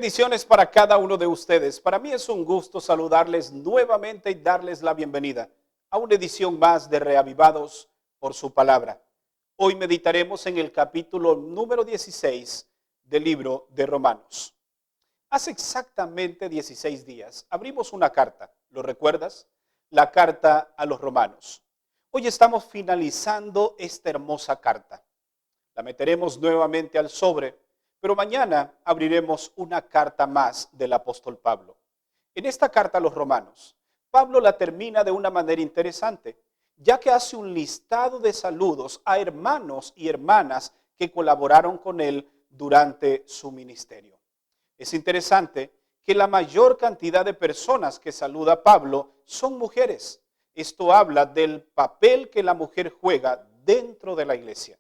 Bendiciones para cada uno de ustedes. Para mí es un gusto saludarles nuevamente y darles la bienvenida a una edición más de Reavivados por su palabra. Hoy meditaremos en el capítulo número 16 del libro de Romanos. Hace exactamente 16 días abrimos una carta, ¿lo recuerdas? La carta a los romanos. Hoy estamos finalizando esta hermosa carta. La meteremos nuevamente al sobre, pero mañana abriremos una carta más del apóstol Pablo. En esta carta a los romanos, Pablo la termina de una manera interesante, ya que hace un listado de saludos a hermanos y hermanas que colaboraron con él durante su ministerio. Es interesante que la mayor cantidad de personas que saluda a Pablo son mujeres. Esto habla del papel que la mujer juega dentro de la iglesia.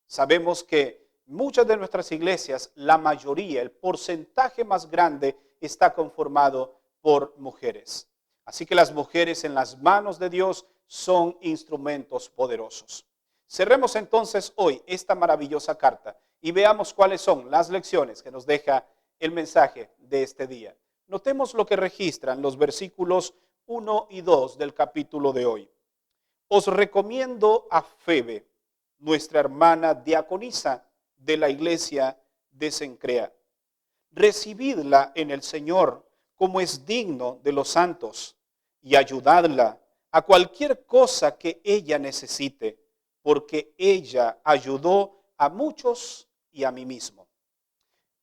Sabemos que muchas de nuestras iglesias, la mayoría, el porcentaje más grande está conformado por mujeres. Así que las mujeres en las manos de Dios son instrumentos poderosos. Cerremos entonces hoy esta maravillosa carta y veamos cuáles son las lecciones que nos deja el mensaje de este día. Notemos lo que registran los versículos 1 y 2 del capítulo de hoy. Os recomiendo a Febe, nuestra hermana diaconisa de la iglesia de Cencrea. Recibidla en el Señor como es digno de los santos y ayudadla a cualquier cosa que ella necesite, porque ella ayudó a muchos y a mí mismo.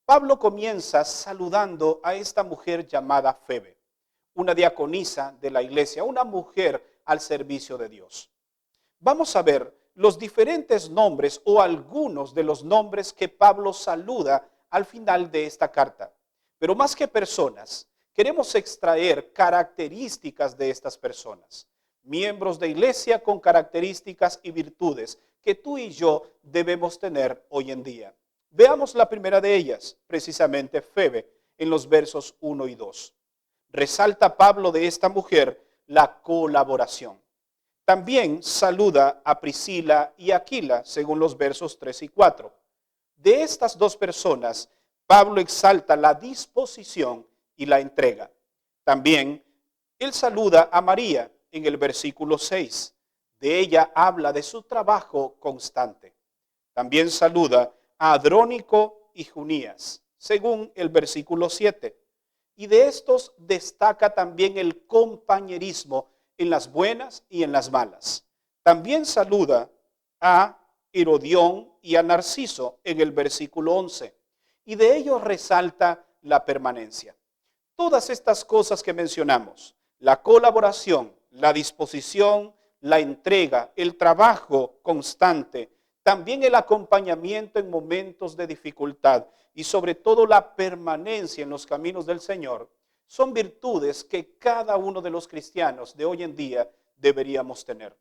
Pablo comienza saludando a esta mujer llamada Febe, una diaconisa de la iglesia, una mujer al servicio de Dios. Vamos a ver los diferentes nombres o algunos de los nombres que Pablo saluda al final de esta carta. Pero más que personas, queremos extraer características de estas personas. Miembros de iglesia con características y virtudes que tú y yo debemos tener hoy en día. Veamos la primera de ellas, precisamente Febe, en los versos 1 y 2. Resalta Pablo de esta mujer la colaboración. También saluda a Priscila y Aquila, según los versos 3 y 4. De estas dos personas, Pablo exalta la disposición y la entrega. También él saluda a María en el versículo 6. De ella habla de su trabajo constante. También saluda a Adrónico y Junías, según el versículo 7. Y de estos destaca también el compañerismo en las buenas y en las malas. También saluda a Herodión y a Narciso en el versículo 11. Y de ellos resalta la permanencia. Todas estas cosas que mencionamos, la colaboración, la disposición, la entrega, el trabajo constante, también el acompañamiento en momentos de dificultad y sobre todo la permanencia en los caminos del Señor, son virtudes que cada uno de los cristianos de hoy en día deberíamos tener.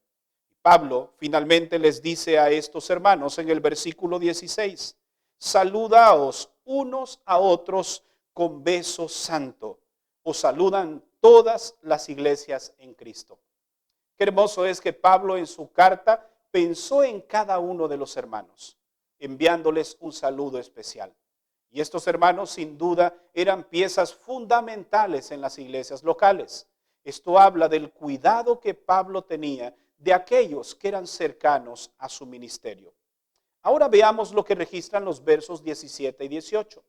Pablo finalmente les dice a estos hermanos en el versículo 16, saludaos unos a otros con beso santo. Os saludan todas las iglesias en Cristo. Qué hermoso es que Pablo en su carta pensó en cada uno de los hermanos, enviándoles un saludo especial. Y estos hermanos sin duda eran piezas fundamentales en las iglesias locales. Esto habla del cuidado que Pablo tenía de aquellos que eran cercanos a su ministerio. Ahora veamos lo que registran los versos 17 y 18.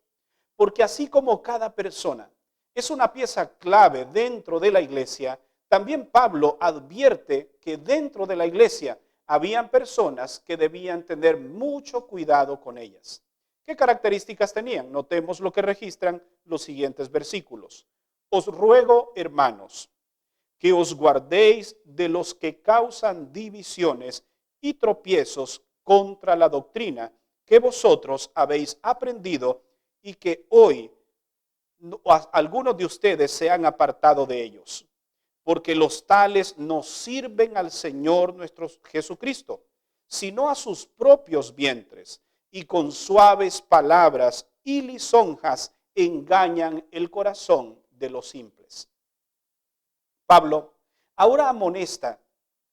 Porque así como cada persona es una pieza clave dentro de la iglesia, también Pablo advierte que dentro de la iglesia habían personas que debían tener mucho cuidado con ellas. ¿Qué características tenían? Notemos lo que registran los siguientes versículos. Os ruego, hermanos, que os guardéis de los que causan divisiones y tropiezos contra la doctrina que vosotros habéis aprendido y que hoy algunos de ustedes se han apartado de ellos. Porque los tales no sirven al Señor nuestro Jesucristo, sino a sus propios vientres, y con suaves palabras y lisonjas engañan el corazón de los simples. Pablo ahora amonesta,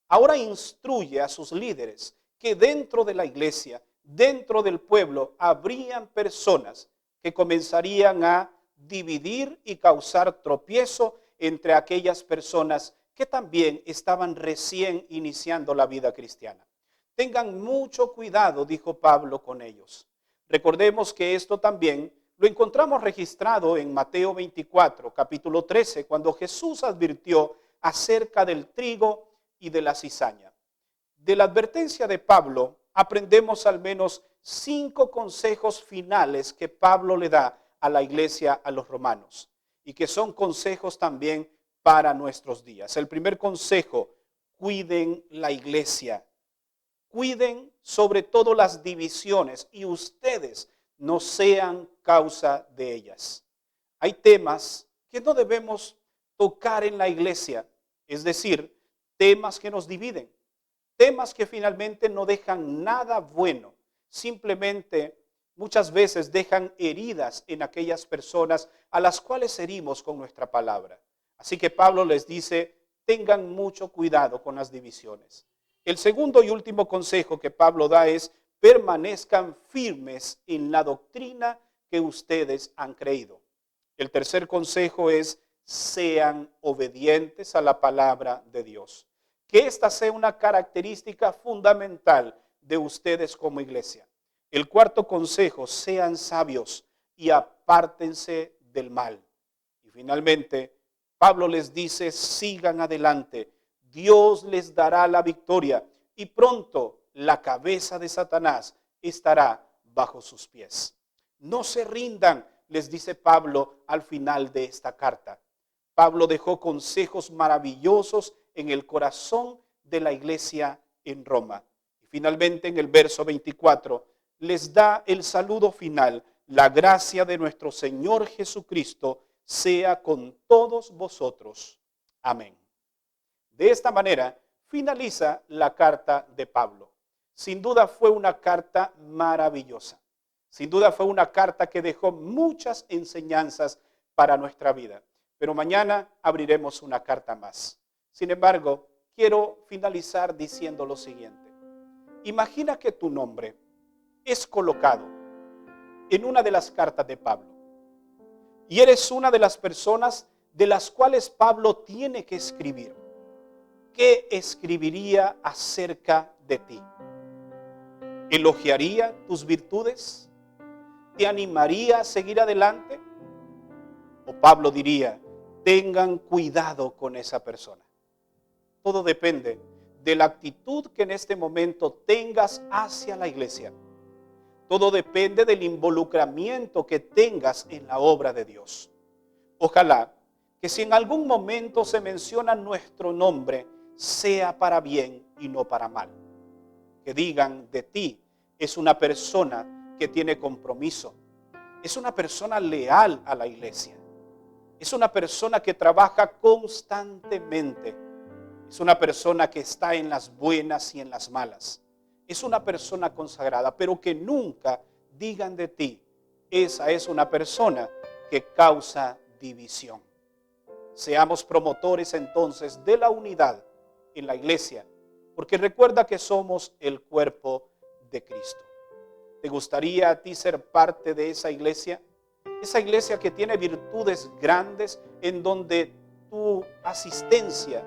ahora instruye a sus líderes que dentro de la iglesia, dentro del pueblo, habrían personas que comenzarían a dividir y causar tropiezo entre aquellas personas que también estaban recién iniciando la vida cristiana. Tengan mucho cuidado, dijo Pablo, con ellos. Recordemos que esto también lo encontramos registrado en Mateo 24, capítulo 13, cuando Jesús advirtió acerca del trigo y de la cizaña. De la advertencia de Pablo aprendemos al menos 5 consejos finales que Pablo le da a la iglesia, a los romanos, y que son consejos también para nuestros días. El primer consejo: cuiden la iglesia. Cuiden sobre todo las divisiones y ustedes no sean causa de ellas. Hay temas que no debemos tocar en la iglesia, es decir, temas que nos dividen, temas que finalmente no dejan nada bueno, simplemente muchas veces dejan heridas en aquellas personas a las cuales herimos con nuestra palabra. Así que Pablo les dice, tengan mucho cuidado con las divisiones. El segundo y último consejo que Pablo da es, permanezcan firmes en la doctrina que ustedes han creído. El tercer consejo es, sean obedientes a la palabra de Dios. Que esta sea una característica fundamental de ustedes como iglesia. El cuarto consejo, sean sabios y apártense del mal. Y finalmente, Pablo les dice, sigan adelante. Dios les dará la victoria y pronto la cabeza de Satanás estará bajo sus pies. No se rindan, les dice Pablo al final de esta carta. Pablo dejó consejos maravillosos en el corazón de la iglesia en Roma. Y finalmente en el verso 24 les da el saludo final. La gracia de nuestro Señor Jesucristo sea con todos vosotros. Amén. De esta manera finaliza la carta de Pablo. Sin duda fue una carta maravillosa. Sin duda fue una carta que dejó muchas enseñanzas para nuestra vida. Pero mañana abriremos una carta más. Sin embargo, quiero finalizar diciendo lo siguiente. Imagina que tu nombre es colocado en una de las cartas de Pablo. Y eres una de las personas de las cuales Pablo tiene que escribir. ¿Qué escribiría acerca de ti? ¿Elogiaría tus virtudes? ¿Te animaría a seguir adelante? O Pablo diría, tengan cuidado con esa persona. Todo depende de la actitud que en este momento tengas hacia la iglesia. Todo depende del involucramiento que tengas en la obra de Dios. Ojalá que si en algún momento se menciona nuestro nombre, sea para bien y no para mal. Que digan de ti, es una persona que tiene compromiso, es una persona leal a la iglesia, es una persona que trabaja constantemente, es una persona que está en las buenas y en las malas, es una persona consagrada, pero que nunca digan de ti, esa es una persona que causa división. Seamos promotores entonces de la unidad en la iglesia, porque recuerda que somos el cuerpo de Cristo. ¿Te gustaría a ti ser parte de esa iglesia? Esa iglesia que tiene virtudes grandes, en donde tu asistencia,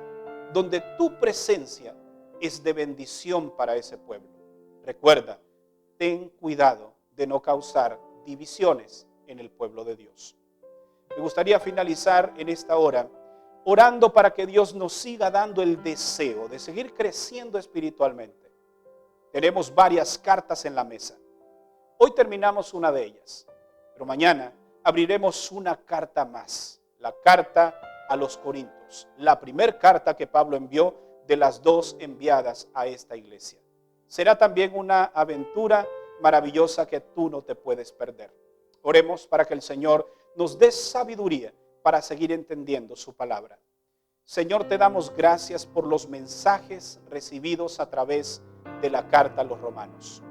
donde tu presencia es de bendición para ese pueblo. Recuerda, ten cuidado de no causar divisiones en el pueblo de Dios. Me gustaría finalizar en esta hora orando para que Dios nos siga dando el deseo de seguir creciendo espiritualmente. Tenemos varias cartas en la mesa. Hoy terminamos una de ellas, pero mañana abriremos una carta más, la carta a los Corintios, la primera carta que Pablo envió de las 2 enviadas a esta iglesia. Será también una aventura maravillosa que tú no te puedes perder. Oremos para que el Señor nos dé sabiduría para seguir entendiendo su palabra. Señor, te damos gracias por los mensajes recibidos a través de la carta a los romanos.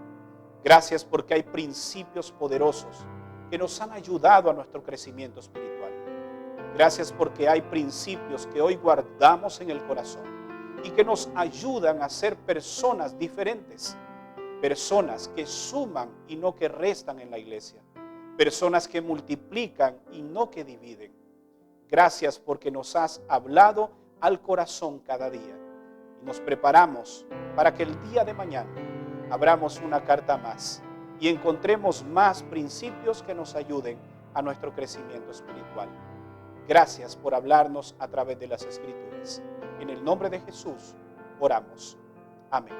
Gracias porque hay principios poderosos que nos han ayudado a nuestro crecimiento espiritual. Gracias porque hay principios que hoy guardamos en el corazón y que nos ayudan a ser personas diferentes, personas que suman y no que restan en la iglesia, personas que multiplican y no que dividen. Gracias porque nos has hablado al corazón cada día y nos preparamos para que el día de mañana abramos una carta más y encontremos más principios que nos ayuden a nuestro crecimiento espiritual. Gracias por hablarnos a través de las Escrituras. En el nombre de Jesús oramos. Amén.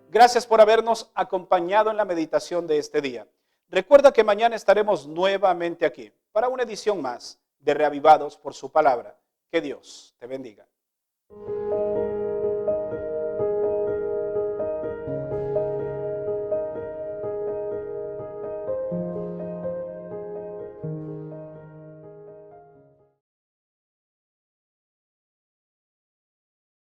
Gracias por habernos acompañado en la meditación de este día. Recuerda que mañana estaremos nuevamente aquí para una edición más de Reavivados por su palabra. Que Dios te bendiga.